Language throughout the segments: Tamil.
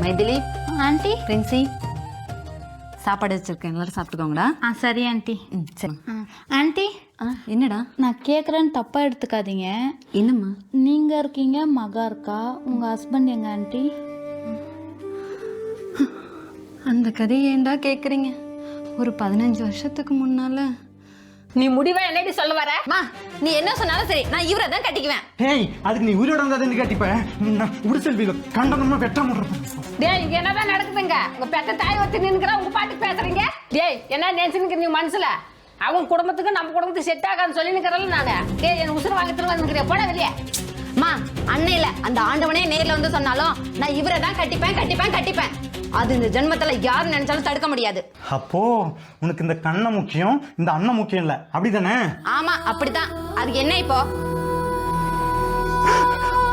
மைதிலி, ஆண்டி. பிரின்சி, சாப்பாடு வச்சிருக்கேன், எல்லாரும் சாப்பிட்டுக்கோங்கடா. சரி ஆண்டி. சரி. ஆண்டி, என்னடா நான் கேட்குறேன்னு தப்பாக எடுத்துக்காதீங்க. என்னம்மா? நீங்கள் இருக்கீங்க, மகா இருக்கா, உங்கள் ஹஸ்பண்ட் எங்க ஆண்டி? அந்த கதையை ஏன்டா கேட்குறீங்க? ஒரு 15 வருஷத்துக்கு முன்னால. நீ முடிவா என்னடி சொல்ல வர? நீ என்ன சொன்னாலும் சரி, நான் இவரை தான் கட்டிக்குவேன். ஏய், அதுக்கு நீ உயிரோட வந்தா கட்டிப்ப. உடுசெல்வியில கண்டனமா வெட்ட முடுறேன். டேய், இங்க என்னதான் நடக்குதுங்க? உங்க பெத்த தாய் ஒருத்தி நின்னுக்கிற, உங்க பாட்டுக்கு பேசுறீங்க. டேய், என்ன நினைச்சுன்னு நீ மனசுல? அவங்க குடும்பத்துக்கு நம்ம குடும்பத்துக்கு செட் ஆகான்னு சொல்லி நிக்கிறல நானு. டேய், என் உசுறு வாங்கத்துல வந்துக்கிறிய, போட வெளியே. அண்ணன் இல்ல, அந்த ஆண்டவனே நேர்ல வந்து சொன்னாலும் நான் இவரை தான் கட்டிப்பேன். அது இந்த ஜென்மத்துல யாரு நினைச்சாலும் தடுக்க முடியாது. அப்போ உனக்கு இந்த கண்ணை முக்கியம், இந்த அண்ணன் முக்கியம் இல்ல, அப்படிதானே? ஆமா, அப்படிதான். அதுக்கு என்ன இப்போ?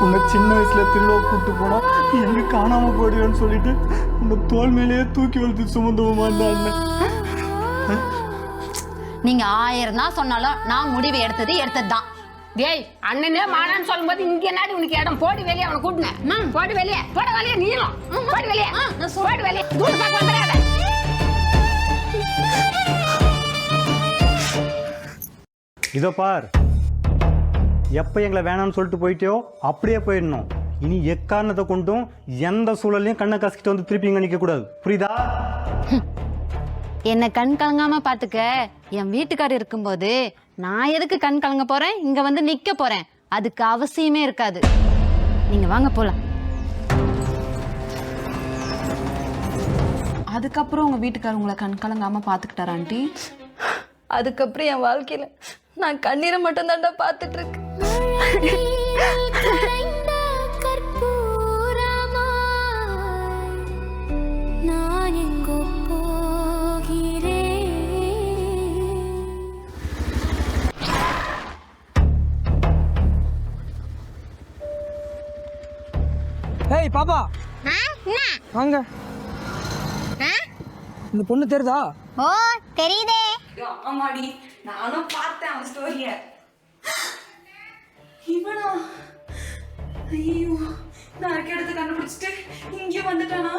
உன்னை சின்ன வயசுல திருவிழா கூட்டு போனா எங்க காணாம போயிடுவேன்னு சொல்லிட்டு உன்னை தோல் மேலேயே தூக்கி வளர்த்து சுமந்தவமா இந்த அண்ணன். நீங்க 1000 தான் சொன்னாலும் நான் முடிவு எடுத்தது தான். டேய், அண்ணனே மானான்னு சொல்லும்போது இங்க என்னடி உனக்கு இடம்? போடி வெளியே, அவனை கூட்டினேன். போடி வெளியே, போட வெளியே, நீளும் போடி வெளியே, போடி வெளியே. தூடு பார்க்க வந்துடாத. இதோ பார், எப்ப எங்களை வேணாம்னு சொல்லிட்டு போயிட்டியோ அப்படியே போயிடணும். இனி எக்காரணத்தை கொண்டும் எந்த சூழலையும் கண்ணை கசிக்கிட்டு வந்து திருப்பி இங்க நிக்க கூடாது, புரியுதா? என்ன கண் கலங்காம பாத்துக்க. என் வீட்டுக்காரர் இருக்கும்போது நான் எதுக்கு கண் கலங்க போறேன்? இங்க வந்து நிக்க போறேன். அதுக்கு அவசியமே இருக்காது. நீங்க வாங்க போலாம். அதுக்கப்புறம் உங்க வீட்டுக்காரர் உங்களை கண் கலங்காம பாத்துக்கிட்டாரா ஆண்டி? அதுக்கப்புறம் என் வாழ்க்கையில நான் கண்ணீரை மட்டும் தாண்டா பாத்துட்டு இருக்கேன். ஏய் பாப்பா, வாங்க. இந்த பொண்ணு தெரியுதா? ஓ, தெரியுதே. ஆமாடி, நானும் பார்த்தேன் அவன் ஸ்டோரிய. இவனா? ஐயோ, நான் இடத்த கண்டுபிடிச்சிட்டு இங்கே வந்துட்டானா?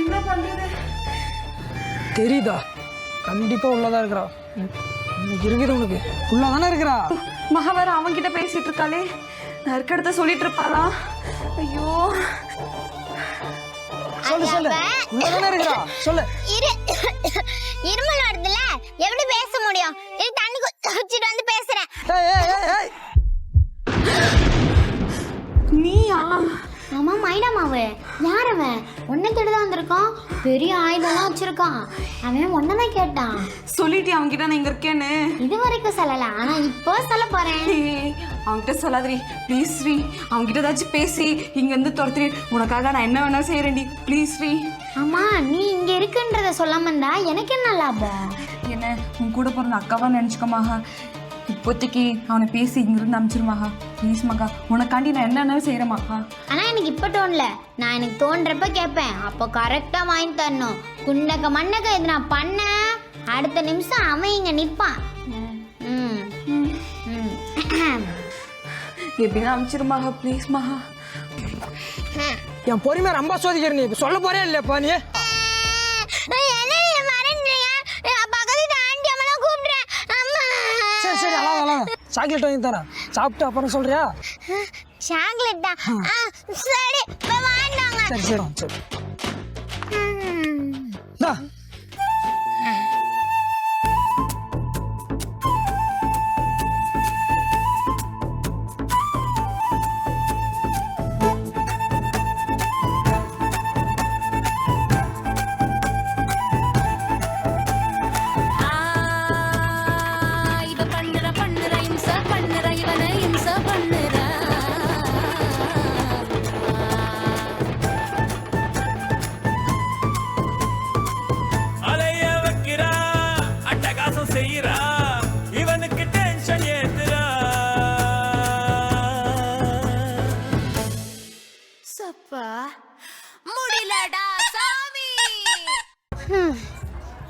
என்ன பண்றது? தெரியுதா? கண்டிப்பா உள்ளதா இருக்கிறா. இன்னைக்கு இருக்குது உனக்கு. உள்ளதானே இருக்கிறா. மகாவேற அவன்கிட்ட பேசிட்டு இருக்காளே, நான் இருக்க இடத்த சொல்லிட்டு இருப்பாளா? ஐயோ, சொல்லு சொல்லு, உள்ளதானே இருக்கிறா, சொல்லு. இருமல் வருதுல, எப்படி பேச முடியும்? இது தண்ணி குடிச்சிட்டு வந்து பேசுறேன். ஏய் ஏய் ஏய் ஏய், நீயா? ஆமா, மைடாமாவு. யார் அவன்? உன்னை தேடிதான் வந்திருக்கான். பெரிய ஆயுதம்லாம் வச்சிருக்கான். அவன் ஒன்னதான் கேட்டான். சொல்லிட்டு அவன்கிட்ட நான் இங்க இருக்கேன்னு. இது வரைக்கும் சொல்லல, ஆனா இப்போ சொல்ல போறேன். அவன்கிட்ட சொல்லாதீ ப்ளீஸ் ஸ்ரீ. அவன்கிட்ட ஏதாச்சும் பேசி இங்க இருந்து துரத்துறி, உனக்காக நான் என்ன வேணா செய்யறேன்டி, ப்ளீஸ் ஸ்ரீ. ஆமா, நீ இங்க இருக்குன்றத சொல்லாம இருந்தா எனக்கு என்ன லாபம்? என்ன உன் கூட பிறந்த அக்காவா நினைச்சுக்க மகா. இப்போதைக்கு அவனை பேசி இங்கிருந்து அனுப்பிச்சிருமாகா, ப்ளீஸ் மகா. உனக்காண்டி நான் என்னென்னாலும் செய்யறேன் மகா. ஆனா எனக்கு இப்ப தோணல, நான் எனக்கு தோன்றப்ப கேட்பேன். அப்போ கரெக்டா வாங்கி தரணும். குண்டக்க மண்ணக்க இது நான் பண்ண அடுத்த நிமிஷம் அவன் இங்க நிப்பான். எப்படின்னா அனுப்பிச்சிருமாகா, ப்ளீஸ் மகா. என் பொறுமையா ரொம்ப சோதிக்கிற. நீ சொல்ல போறே இல்லையாப்பா நீ? சரி சரி, அழகா அழகா. சாக்லேட் வாங்கி தரேன், சாப்பிட்டு அப்புறம் சொல்றியா? சாக்லேட்டா? சரி, வாங்கிட்டாங்க. சரி சரி சரி. இந்தா.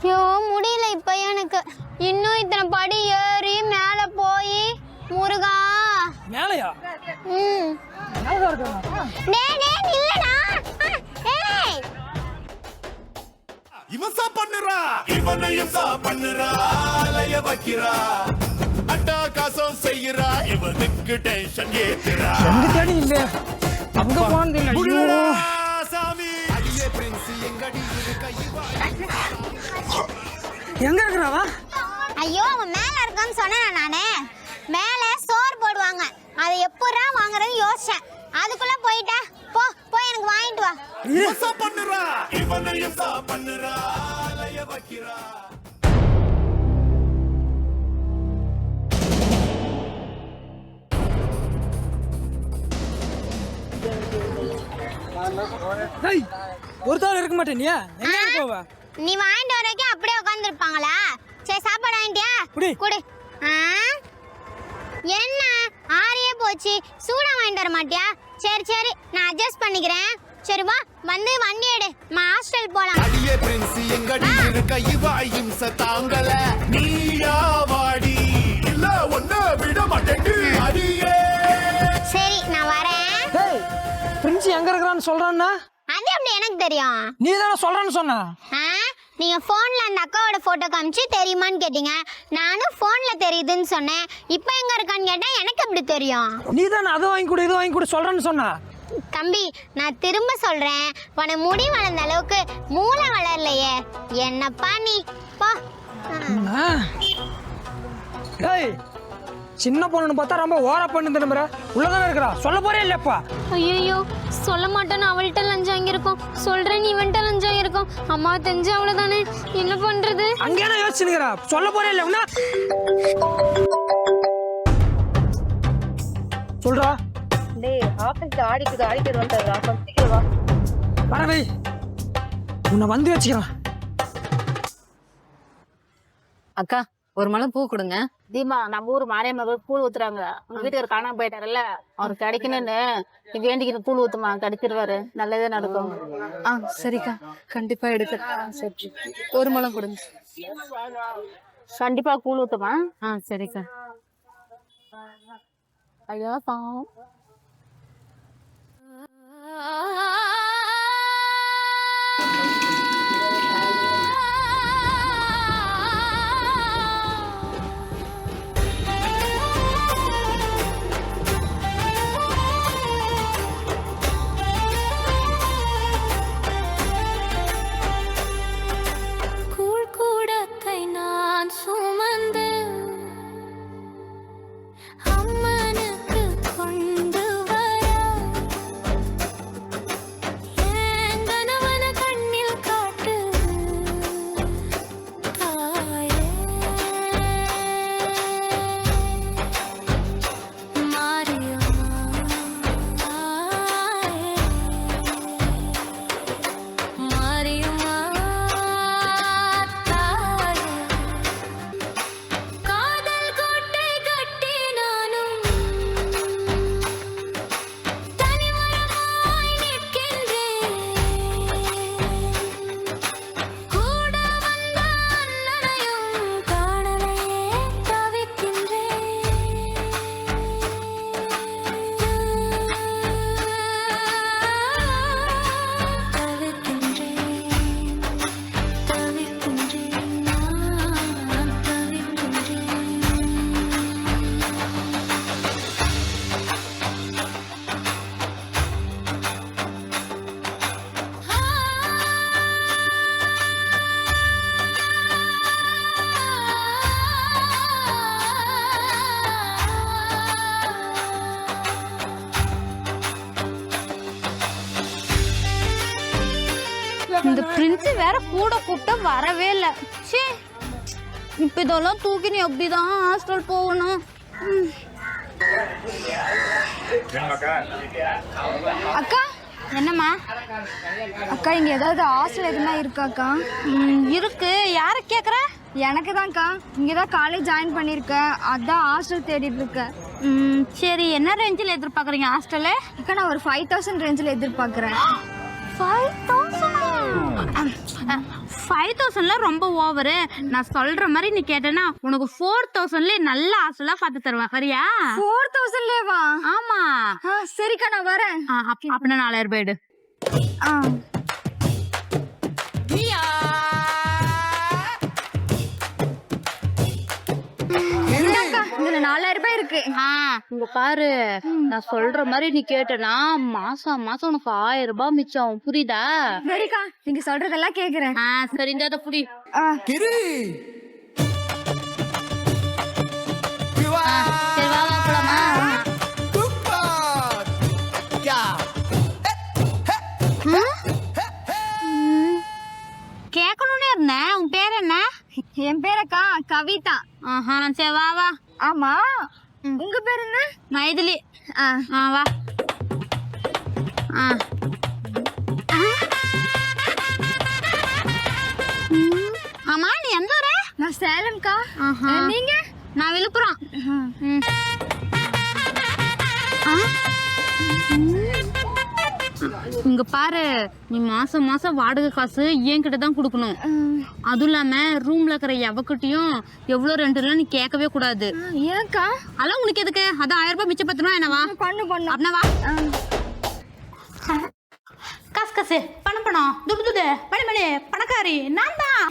ஐயோ, முடியல இப்ப எனக்கு. இன்னும் இத்தனை படி ஏறி மேல போய் முருகா. மேலையா? டேய் டேய், நில்லுடா. ஏய் இவன் சா பண்ணுறா இவனையும் சா பண்ணுறா அலைய வைக்கிறா அட்டகாசம் செய்யறா இவனுக்கு டென்ஷன் ஏத்துறா எங்க தேடி இல்ல அங்க போனது இல்ல புரியலடா சாமி அடியே பிரின்ஸ் எங்கடி இருக்க எங்க இருக்கறவா ஐயோ அவன் மேல இருக்கான்னு சொன்னேன் நானே. மேல சோறு போடுவாங்க, அதை எப்படா வாங்குறது யோசிச்சேன். அதுக்குள்ள போயிட்டா போய் எனக்கு வாங்கிட்டு வா. இவன் சா பண்ணுறா இவனையும் சா பண்ணுறா அலைய வைக்கிறா டேய் ஒரு தாள் இருக்க மாட்டே நீ எங்க போவ நீ வாங்கிட்டு வரக்கே அப்படியே உட்கார்ந்து இருப்பாங்களா? சரி சாப்பாடு வாங்கிட்டியா? குடி. குடு. என்ன ஆறியே போச்சு, சூடா வாங்கிட்டு வர மாட்டியா? சரி நான் அட்ஜஸ்ட் பண்ணிக்கிறேன். சரி வா வந்து வண்டி எடு, நம்ம ஹாஸ்டல் போலாம். அடியே பிரின்ஸ் எங்கடி இருக்க இவ இம்ச தாங்கல நீயா வாடி இல்ல ஒண்ணு விட மாட்டேங்கு அடியே சரி நான் வரேன். டேய் பிரின்ஸ் எங்க இருக்கறான்னு சொல்றான்னா அது எப்படி எனக்கு தெரியும்? நீ தான சொல்றன்னு சொன்ன. நீங்க போன்ல அந்த அக்காவோட போட்டோ காமிச்சு தெரியுமான்னு கேட்டீங்க. நானும் போன்ல தெரியுதுன்னு சொன்னேன். இப்போ எங்க இருக்கான்னு கேட்டா எனக்கு எப்படி தெரியும்? நீ தான அது வாங்கி கொடு இது வாங்கி கொடு சொல்றன்னு சொன்ன. தம்பி நான் திரும்ப சொல்றேன், உன முடி வளர்ந்த அளவுக்கு மூளை வளரலையே. என்னப்பா நீ போ. டேய் சின்ன பொண்ணுன்னு பார்த்தா ரொம்ப ஓரா பண்ணு திரும்புற. உள்ளதானே இருக்கறா, சொல்ல போறே இல்லப்பா. ஐயோ சொல்ல மாட்டேன்னு அவள்கிட்ட லஞ்சம் வாங்கியிருக்கோம், சொல்றேன் நீ இவன்ட்ட லஞ்சம் வாங்கியிருக்கோம். அம்மா தெரிஞ்சு அவ்வளவுதானே, என்ன பண்றது? அங்கேனா யோசிச்சுக்கிறா, சொல்ல போறே இல்ல உன்ன. சொல்றா டேய் ஆபீஸ்ல ஆடிட்டு வந்துடுறா, சீக்கிரம் வா. வரவே உன்னை வந்து வச்சுக்கிறேன். அக்கா ஒரு மலை பூ கொடுங்க. தீமா நம்ம ஊர் மாரியம்மா கூழ் ஊத்துறாங்க. உங்க வீட்டுக்கு காணாம போயிட்டாருல்ல, அவருக்கு கிடைக்கணும்னு நீ வேண்டிக்கிற கூழ் ஊத்துமா, கிடைச்சிருவாரு, நல்லதே நடக்கும். சரிக்கா கண்டிப்பா எடுக்கிறேன். சரி ஒரு மலம் கொடுங்க. கண்டிப்பா கூழ் ஊத்துமா. சரிக்கா. ஐயோ பாவம். இந்த பிரின்ஸ் வேற கூட கூப்பிட்டா வரவே இல்லை. சே இப்ப இதெல்லாம் தூக்கி நீ அப்படிதான் ஹாஸ்டல் போகணும். அக்கா என்னம்மா அக்கா இங்க ஏதாவது ஹாஸ்டல் எதுனா இருக்காக்கா? இருக்கு. யாரை கேக்குற? எனக்கு தான்க்கா, இங்கதான் காலேஜ் ஜாயின் பண்ணிருக்கேன், அதான் ஹாஸ்டல் தேடிட்டு இருக்கேன். சரி என்ன ரேஞ்சில் எதிர்பார்க்குறீங்க ஹாஸ்டலு? அக்கா நான் ஒரு 5000 ரேஞ்சில் எதிர்பார்க்குறேன். 5000 ரொம்ப ஓவரு. நான் சொல்ற மாதிரி நீ கேட்டேன்னா உனக்கு 4000 நல்ல ஹாஸ்டலா பார்த்து தருவேன். சரியா? 4000 ஆமா. சரிக்கா நான் வரேன். அப்படின்னா 4000 ரூபாய் எடு. அதுல 4000 ரூபாய் இருக்கு. இங்க பாரு, நான் சொல்ற மாதிரி நீ கேட்டனா மாசம் மாசம் உனக்கு 1000 ரூபாய் மிச்சம், புரியுதா? சரிக்கா, நீங்க சொல்றதெல்லாம் கேக்குறேன். சரி, இந்த புடி. கிரி சரி, வா வா போலாமா? கேட்கணும்னே இருந்தேன். உன் பேர் என்ன? என் பேரக்கா கவிதா. சரி வா வா. ஆமா, உங்க பேர் என்ன? மைதிலி. வா. ஆமா, நீ எந்த ஊரு? நான் சேலம்க்கா. நீங்க? நான் விழுப்புரம். இங்க பாரு, நீ மாசம் மாசம் வாடகை காசு என்கிட்ட தான் கொடுக்கணும். அதுவும் இல்லாம ரூம்ல இருக்கிற எவக்கிட்டையும் எவ்வளவு ரெண்டுலாம் நீ கேட்கவே கூடாது. ஏன்க்கா? அதெல்லாம் உனக்கு எதுக்கு? அதான் 1000 ரூபாய் மிச்சம் 10 ரூபாய் என்னவா? பண்ணு அப்படின்னா வா. காசு காசு பணம் துடு மணி பணக்காரி நான் தான்.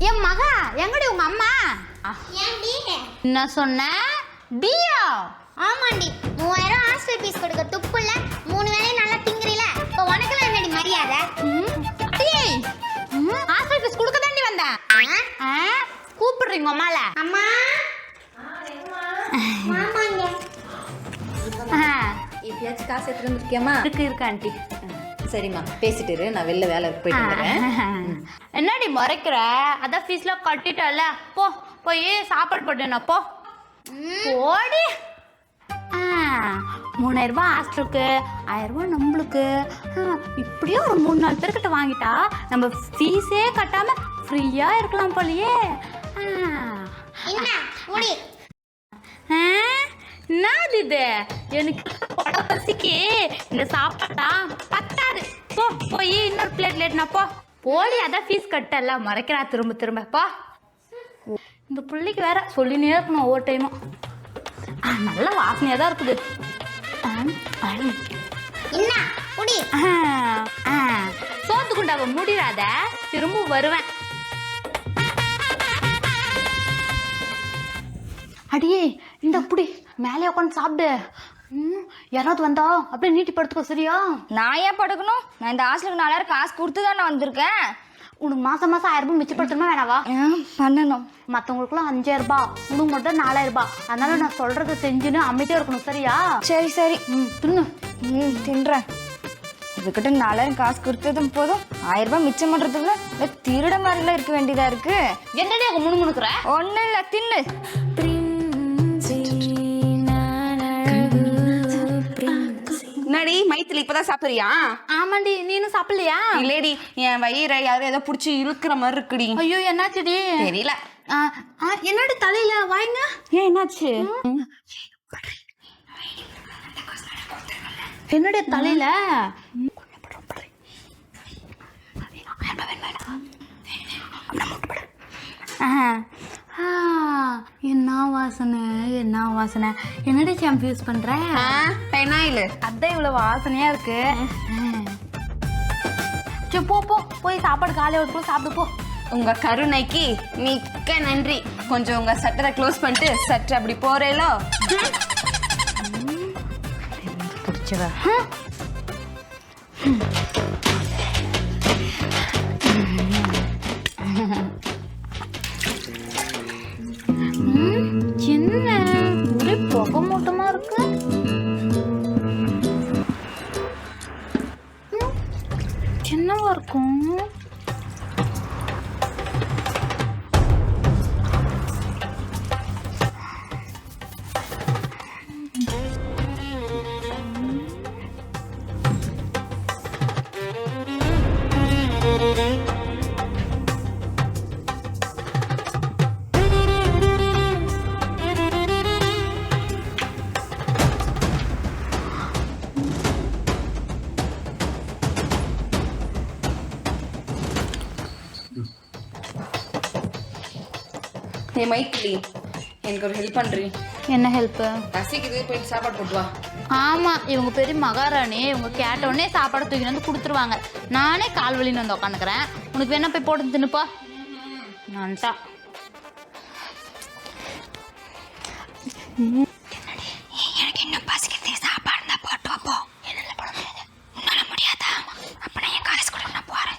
என் மகா எங்கடி உங்க அம்மா? என்ன சொன்ன? டியா? ஆமாண்டி, 3000 ஹாஸ்டல் ஃபீஸ் கொடுக்க துப்புல 3 வேளையும் நல்லா திங்குறீல. இப்போ உனக்கு என்னடி மரியாதை? ஹாஸ்டல் ஃபீஸ் கொடுக்க தாண்டி வந்தேன். கூப்பிடுறீங்க அம்மால? அம்மா மாமாங்க எப்பயாச்சும் காசு எடுத்துட்டு வந்திருக்கியாமா? இருக்கு ஆண்டி. சரிம்மா, பேசிட்டு இரு, நான் வெளில வேலை போயிட்டு வரேன். என்னடி மறைக்கிற? அதான் ஃபீஸ்லாம் கட்டிட்டல, போ போய் சாப்பாடு போட்டேனா, போ போடி. 3000 ரூபாய் ஹாஸ்டலுக்கு, 1000 ரூபாய் நம்மளுக்கு. இப்படியே ஒரு 3-4 பேர்கிட்ட வாங்கிட்டா நம்ம ஃபீஸே கட்டாம ஃப்ரீயா இருக்கலாம் போலயே. என்ன முடி? என்னது இது? எனக்கு பசிக்கு இந்த சாப்பாடா பத்தாது. போ போய் இன்னொரு பிளேட் லேட்னா போ போடி. அதான் ஃபீஸ் கட்டல, மறைக்கிறா திரும்ப திரும்ப. போ. இந்த பிள்ளைக்கு வேற சொல்லினே இருக்கணும் ஒவ்வொரு டைமும். நல்ல வாசனையாக தான் இருக்குது. என்ன முடி? சோத்து குண்டாவை முடிடாத, திரும்ப வருவேன். அடியே இந்த புடி, மேலே உட்காந்து சாப்பிடு. யாராவது வந்தா அப்படியே நீட்டி படுத்துக்கோ, சரியா? நான் ஏன் படுக்கணும்? நான் இந்த ஹாஸ்டலுக்கு 4000 காசு கொடுத்து தான் நான் வந்திருக்கேன். உனக்கு மாசம் மாசம் 1000 ரூபாய் மிச்சப்படுத்தணுமா வேணாவா? பண்ணணும். மற்றவங்களுக்குலாம் 5000 ரூபாய், உனக்கு மட்டும் 4000 ரூபாய். அதனால நான் சொல்றதை செஞ்சுன்னு அமைதியா இருக்கணும், சரியா? சரி சரி. தின்னு. தின்றேன். இதுக்கிட்ட 4000 காசு கொடுத்ததும் போதும், 1000 ரூபாய் மிச்சம் பண்றதுக்குள்ள திருட மாதிரிலாம் இருக்க வேண்டியதா இருக்கு. என்னடி அங்க முணுமுணுக்குற? ஒன்னும் இல்ல, தின்னு. என்னடி மைத்திலி, இப்பதான் சாப்பிடுறியா? ஆமாண்டி, நீனும் சாப்பிடலையா? இல்லடி, என் வயிறை யாரும் ஏதோ புடிச்சு இழுக்கிற மாதிரி இருக்குடி. ஐயோ, என்னாச்சுடி? தெரியல. என்னடி தலையில வாங்க? ஏன் என்னாச்சு? என்னுடைய தலையில என்ன வாசனை, என்ன வாசனை? என்னடி ஷாம்பு யூஸ் பண்ற? பெனாயில். அதான் இவ்வளவு வாசனையா இருக்கு. சரி, போ போ போய் சாப்பாடு காலையில ஒரு சாப்பிடு போ. உங்க கருணைக்கு மிக்க நன்றி. கொஞ்சம் உங்க சட்டரை க்ளோஸ் பண்ணிட்டு சட்டை அப்படி போறேலோ. பிடிச்சவ. என்ன ஒரே புகை மூட்டமா இருக்கு? சின்னவா இருக்கும். ஏ மைத்திலி, எனக்கு ஒரு ஹெல்ப் பண்றீ? என்ன ஹெல்ப்? பசிக்குது, போயிட்டு சாப்பாடு போட்டு வா. ஆமா, இவங்க பெரிய மகாராணி. இவங்க கேட்டோடனே சாப்பாடு தூக்கி வந்து கொடுத்துருவாங்க. நானே கால் வலின்னு வந்து உட்காந்துக்கிறேன். உனக்கு வேணா போய் போட்டு தின்னுப்பா. நன்ட்டா எனக்கு இன்னும் பசிக்கிறது, சாப்பாடு தான் போட்டு வைப்போம். என்னால போட முடியாது. உன்னால முடியாதா? அப்பனா என் காசு கூட நான் போறேன்.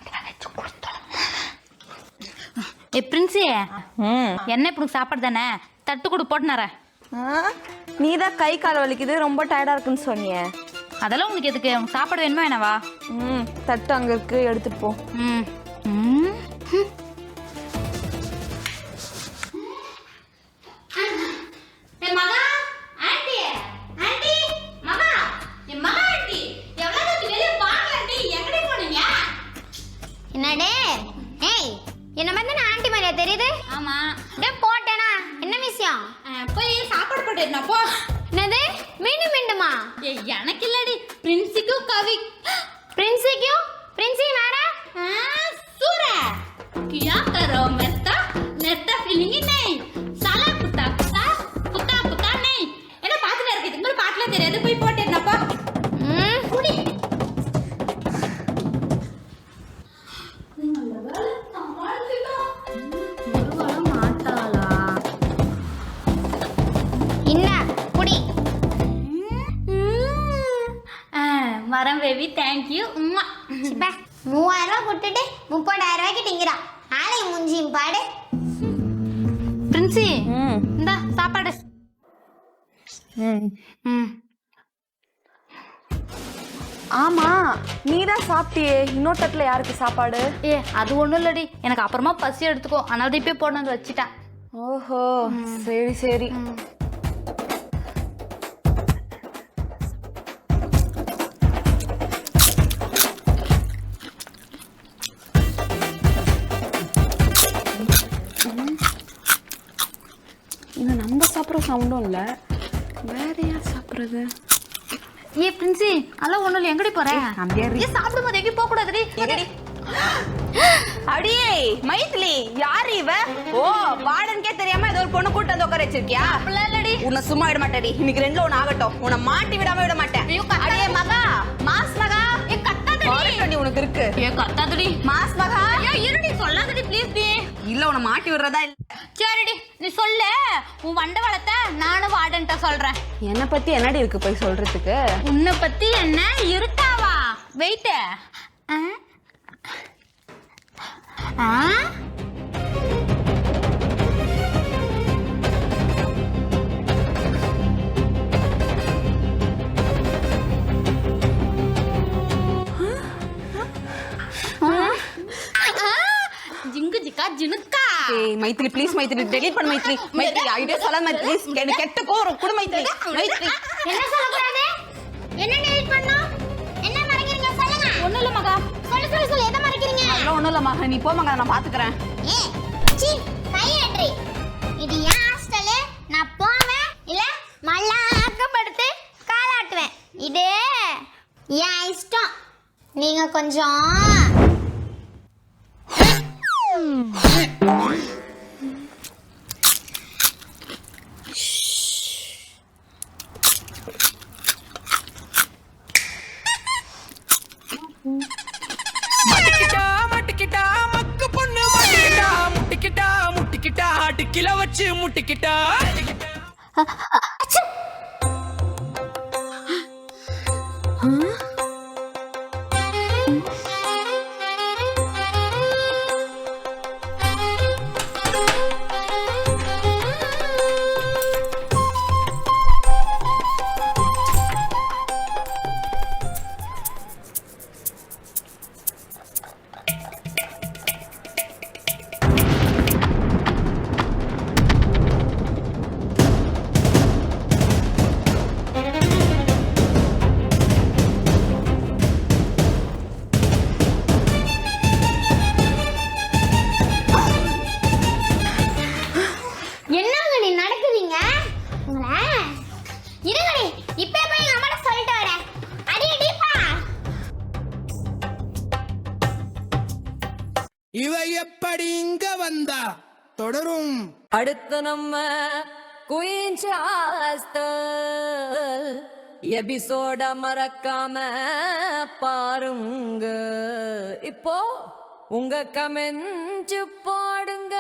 பிரின்சி, என்ன இப்படி சாப்பாடு தானே, தட்டு கொடு போட்டுனறேன். நீ தான் கை கால் வலிக்குது, ரொம்ப டயர்டா இருக்குன்னு சொன்னியே. அதெல்லாம் உனக்கு எதுக்கு? உனக்கு சாப்பாடு வேணுமா என்னவா? தட்டு அங்க இருக்கு, எடுத்துட்டு போ. என்னடே? ஏய், என்ன மாதிரி நான் ஆண்டி மாதிரியா தெரியுது? ஆமா. டே போட்டேனா? என்ன விஷயம்? போய் சாப்பாடு போட்டு போ. என்னது? மீண்டும் மீண்டுமா? எனக்கு இல்லடி, பிரின்சிக்கும் கவி. பிரின்சிக்கும்? பிரின்சி வேற? सूरा क्या करो मेहता नेता फीलिंग ही नहीं साला कुत्ता कुत्ता कुत्ता कुत्ता नहीं என்ன பாத்துட்டே இருக்கு, இதுக்கு மேல பாட்டுல தெரியாது. போய் போட்டேன்னப்பா. குடி. என்ன குடி. வரேன் பேபி, தேங்க்யூ. 3000 ரூபாய் கொடுத்துட்டு 30,000 ரூபாய்க்கு டிங்கிறா. ஆளை முஞ்சியும் பாடு. பிரின்சி, இந்த சாப்பாடு. ஆமா, நீ தான் சாப்பிட்டியே. இன்னொரு தட்டுல யாருக்கு சாப்பாடு? அது ஒண்ணும் இல்லடி, எனக்கு அப்புறமா பசி எடுத்துக்கோ, அதனால இப்பயே போட்டு வந்து வச்சுட்டேன். ஓஹோ, சரி சரி. இது நம்ம சாப்பிட்ற சவுண்டும் இல்லை, வேற யார் சாப்பிட்றது? பிரின்சி, அதெல்லாம் ஒண்ணும் இல்லை. எங்கடி போற? சாப்பிடும் போது எங்கேயும் போக கூடாதுடி. அடியே மைத்திலி, யாரு இவ? ஓ, வார்டனுக்கே தெரியாம ஏதோ ஒரு பொண்ணு கூட்டு வந்து உட்கார வச்சிருக்கியா? இல்லடி, உன்னை சும்மா விட மாட்டேடி. இன்னைக்கு ரெண்டுல ஒண்ணு ஆகட்டும், உன்னை மாட்டி விடாம விட மாட்டேன். அடியே மகா, மாஸ் மகா, கத்தாதடி. உனக்கு இருக்கு. கத்தாதடி. மாஸ் மகா, இருடி, சொல்லாதடி ப்ளீஸ் டி. இல்ல உன்னை மாட்டி விடுறதா இல்ல. சரிடி, நீ சொல்லு. உன் வண்ட வளத்தை நானும் வார்டன்ட்ட சொல்றேன். என்னை பத்தி என்னடி இருக்கு போய் சொல்றதுக்கு? உன்னை பத்தி என்ன இருக்காவா? வெயிட். ஜிங்கு ஜிக்கா ஜினுக்கா. ஏய் மைத்திலி ப்ளீஸ், மைத்திலி டெலீட் பண்ணு. மைத்திலி மைத்திலி ஐடியா சொல்ல மைத்திலி ப்ளீஸ். எனக்கு கெட்ட கோவம் குடு மைத்திலி. மைத்திலி என்ன சொல்லக்கூடாது? என்ன டெலீட் பண்ணோம்? என்ன மறைக்கிறீங்க சொல்லுங்க. ஒண்ணும் இல்ல மகா. சொல்லு எதை மறைக்கிறீங்க? அதெல்லாம் ஒண்ணும் இல்ல மகா, நீ போ மகா, நான் பாத்துக்கறேன். ஏய் சீ, கையேற்றி. இது என் ஹாஸ்டல், நான் போவேன் இல்ல மல்லாக்கப்படுத்து காலாட்டுவேன். இது என் இஷ்டம். நீங்க கொஞ்சம் மாட்டிக்கிட்டா மக்கு பொண்ணு மாட்டிக்கிட்டா முட்டிக்கிட்டா டிக்கில வச்சு முட்டிக்கிட்டா. இவ எப்படி இங்க வந்தா? தொடரும். அடுத்து நம்ம குயின் சாஸ்தல் எபிசோட மறக்காம பாருங்க. இப்போ உங்க கமெண்ட் போடுங்க.